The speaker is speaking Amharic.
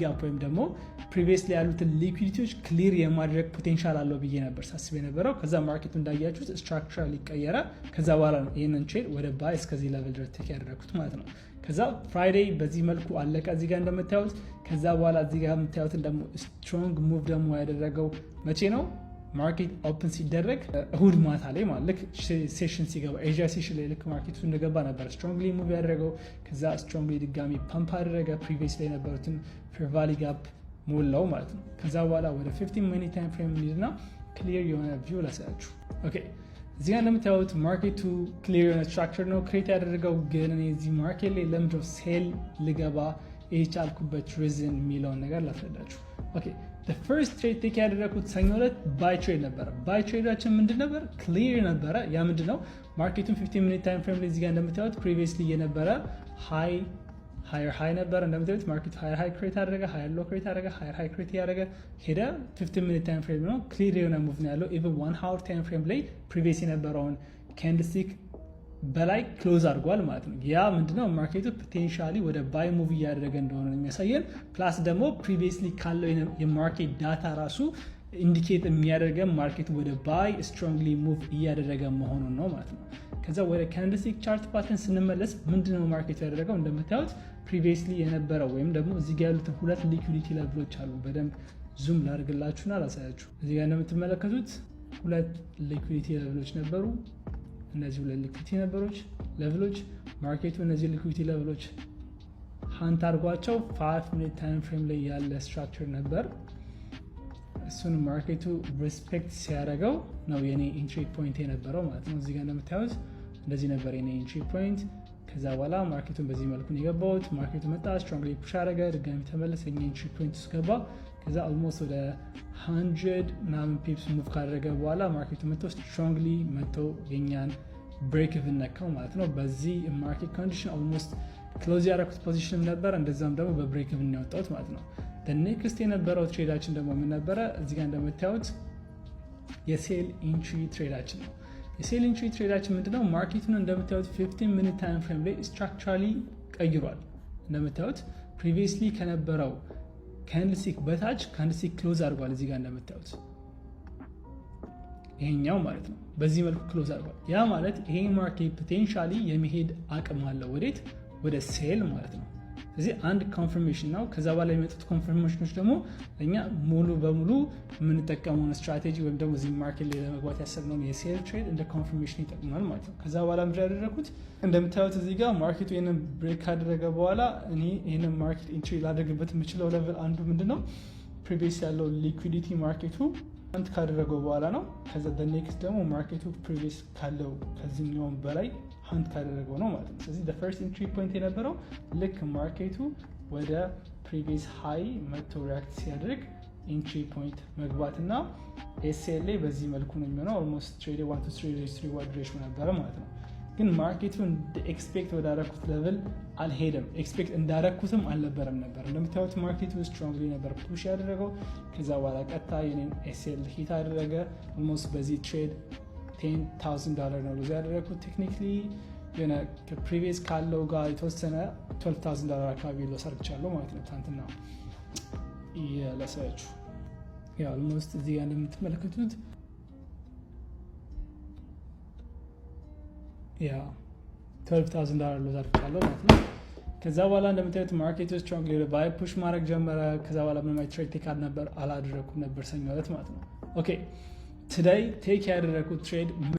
ጋፕ ወይም ደግሞ ፕሪቪየስሊ ያሉትን ሊኩዊዲቲዎች ክሊር የማድረግ ፖቴንሻል አለው ብዬ ነበር ሳስብ የነበረው። ከዛ ማርኬቱ እንዳያችሁት ስትራክቸራሊ ይቀየራል። ከዛ በኋላ ነው ይሄንን ትሬድ ወደ ባይ እስከዚህ ሌቨል ድረስ ቴክ ያደረኩት ማለት ነው። ከዛ ፍራይዴይ በዚህ መልኩ አለቀ እዚህ ጋር እንደምታዩት። ከዛ በኋላ እዚህ ጋር የምታዩትን ደግሞ ስትሮንግ ሙቭ ደግሞ ያደረገው መቼ ነው? ማርኬት ኦፕን ሲደረግ እሁድ ማታ ላይ ማለት ሴሽን ሲገባ ኤዥያ ሴሽን ላይ ልክ ማርኬቱ እንደገባ ነበር ስትሮንግሊ ሙቭ ያደረገው። ከዛ ስትሮንግሊ ድጋሚ ፓምፕ አደረገ። ፕሪቪየስ ላይ የነበሩትን ፌር ቫሊ ጋፕ ሞላው ማለት ነው። ከዛ በኋላ ወደ 15 ሚኒት ታይም ፍሬም እንሂድና ክሊር የሆነ ቪው ላሳያችሁ። ኦኬ እዚህ ጋር እንደምታዩት ማርኬቱ ክሊር የሆነ ስትራክቸር ነው ክሬት ያደረገው። ግን እኔ እዚህ ማርኬት ላይ ለምንድነው ሴል ልገባ የቻልኩበት ሪዝን የሚለውን ነገር ላስረዳችሁ። ኦኬ ፈርስት ትሬድ ቴክ ያደረኩት ሰኞ ዕለት ባይ ትሬድ ነበረ። ባይ ትሬዳችን ምንድን ነበር? ክሊር ነበረ። ያ ምንድነው? ማርኬቱን 15 ሚኒት ታይም ፍሬም ላይ እዚህ ጋር እንደምታዩት ፕሪቪየስሊ የነበረ ሃየር ነበረ። እንደምታዩት ማርኬቱ ሃየር ክሬት አደረገ፣ ሃየር ሎ ክሬት አደረገ፣ ሃየር ክሬት ያደረገ ሄደ። 15 ሚኒት ታይም ፍሬም ነው ክሊር የሆነ ሙቭ ነው ያለው። ኢቭን 1 ሃወር ታይም ፍሬም ላይ ፕሪቪየስ የነበረውን ካንድልስቲክ በላይ ክሎዝ አድርጓል ማለት ነው። ያ ምንድነው? ማርኬቱ ፖቴንሻሊ ወደ ባይ ሙቭ እያደረገ እንደሆነ የሚያሳየን ፕላስ ደግሞ ፕሪቪየስሊ ካለው የማርኬት ዳታ ራሱ ኢንዲኬት የሚያደርገን ማርኬቱ ወደ ባይ ስትሮንግሊ ሙቭ እያደረገ መሆኑን ነው ማለት ነው። ከዛ ወደ ካንድልስቲክ ቻርት ፓተርን ስንመለስ ምንድነው ማርኬቱ ያደረገው? እንደምታዩት ፕሪቪየስሊ የነበረው ወይም ደግሞ እዚህ ጋር ያሉትን ሁለት ሊኩዊዲቲ ሌቭሎች አሉ። በደንብ ዙም ላድርግላችሁና ላሳያችሁ። እዚህ ጋር እንደምትመለከቱት ሁለት ሊኩዊዲቲ ሌቭሎች ነበሩ። እነዚህ ሁለት ሊኩዊዲቲ ሌቭሎች ማርኬቱ እነዚህ ሊኩዊዲቲ ሌቭሎች ሃንት አድርጓቸው 5 ሚኒት ታይም ፍሬም ላይ ያለ ስትራክቸር ነበር። እሱን ማርኬቱ ሪስፔክት ሲያደርገው ነው የኔ ኢንትሪ ፖይንት የነበረው ማለት ነው። እዚህ ጋር እንደምታዩት እንደዚህ ነበር የኔ ኢንትሪ ፖይንት። ከዛ በኋላ ማርኬቱን በዚህ መልኩ ነው የገባሁት። ማርኬቱ መጣ፣ ስትሮንግሊ ፑሽ አደረገ፣ ድጋሚ ተመለሰ፣ የኔ ኢንትሪ ፖይንት ውስጥ ገባ። ከዛ ኦልሞስት ወደ 100 ምናምን ፒፕስ ሙቭ ካደረገ በኋላ ማርኬቱ መጥቶ ስትሮንግሊ መጥቶ የኛን ብሬክ ኢቭን ነካው ማለት ነው። በዚህ ማርኬት ኮንዲሽን ኦልሞስት ክሎዝ ያደረኩት ፖዚሽንም ነበር፣ እንደዛም ደግሞ በብሬክ ኢቭን ያወጣሁት ማለት ነው። ኔክስት የነበረው ትሬዳችን ደግሞ ምን ነበረ? እዚህ ጋር እንደምታዩት የሴል ኢንትሪ ትሬዳችን ነው። የሴል ኢንትሪ ትሬዳችን ምንድነው? ማርኬቱን እንደምታዩት 15 ሚኒት ታይም ፍሬም ላይ ስትራክቸራሊ ቀይሯል። እንደምታዩት ፕሪቪየስሊ ከነበረው ካንድልስቲክ በታች ካንድልስቲክ ክሎዝ አድርጓል። እዚህ ጋር እንደምታዩት ይሄኛው ማለት ነው በዚህ መልኩ ክሎዝ አድርጓል። ያ ማለት ይሄ ማርኬት ፖቴንሻሊ የመሄድ አቅም አለው ወዴት? ወደ ሴል ማለት ነው። ስለዚህ አንድ ኮንፈርሜሽን ነው። ከዛ በኋላ የመጡት ኮንፈርሜሽኖች ደግሞ ለእኛ ሙሉ በሙሉ የምንጠቀመውን ስትራቴጂ ወይም ደግሞ እዚህ ማርኬት ላይ ለመግባት ያሰብነውን የሴል ትሬድ እንደ ኮንፈርሜሽን ይጠቅሙናል ማለት ነው። ከዛ በኋላ ምድር ያደረኩት እንደምታዩት እዚህ ጋር ማርኬቱ ይህንን ብሬክ ካደረገ በኋላ እኔ ይህንን ማርኬት ኢንትሪ ላደርግበት የምችለው ሌቨል አንዱ ምንድነው? ፕሪቪየስ ያለው ሊኩዊዲቲ ማርኬቱ አንት ካደረገው በኋላ ነው። ከዛ ኔክስት ደግሞ ማርኬቱ ፕሪቪየስ ካለው ከዚህኛውም በላይ ሀንት ካደረገው ነው ማለት ነው። ስለዚህ ፈርስት ኢንትሪ ፖይንት የነበረው ልክ ማርኬቱ ወደ ፕሪቪየስ ሃይ መቶ ሪያክት ሲያደርግ ኢንትሪ ፖይንት መግባትና ኤስኤል ላይ በዚህ መልኩ ነው የሚሆነው። ኦልሞስት ትሬድ 1 to 3 ዋይድ ሬሽዮ ነበረ ማለት ነው። ግን ማርኬቱ ኤክስፔክት ወዳረኩት ሌቭል አልሄደም። ኤክስፔክት እንዳረኩትም አልነበረም ነበር። እንደምታዩት ማርኬቱ ስትሮንግሊ ነበር ፑሽ ያደረገው። ከዛ በኋላ ቀጥታ የኔን ኤስኤል ሂት አደረገ። ኦልሞስት በዚህ ትሬድ $10,000 ነው ሉዝ ያደረኩት። ቴክኒክሊ የሆነ ከፕሪቪየስ ካለው ጋር የተወሰነ $12,000 አካባቢ ሎስ አድርቻለሁ ማለት ነው። ትናንትና ላሳያችሁ። ያው ኦልሞስት እዚህ ጋር እንደምትመለከቱት $12,000 ሎስ አድርቻለሁ ማለት ነው። ከዛ በኋላ እንደምታዩት ማርኬቱ ስትሮንግሊ ባይ ፑሽ ማድረግ ጀመረ። ከዛ በኋላ ምንም አይነት ትሬድ ቴክ አላደረኩም ነበር ሰኞ ዕለት ማለት ነው። ኦኬ ቱዴይ ቴክ ያደረኩት ትሬድ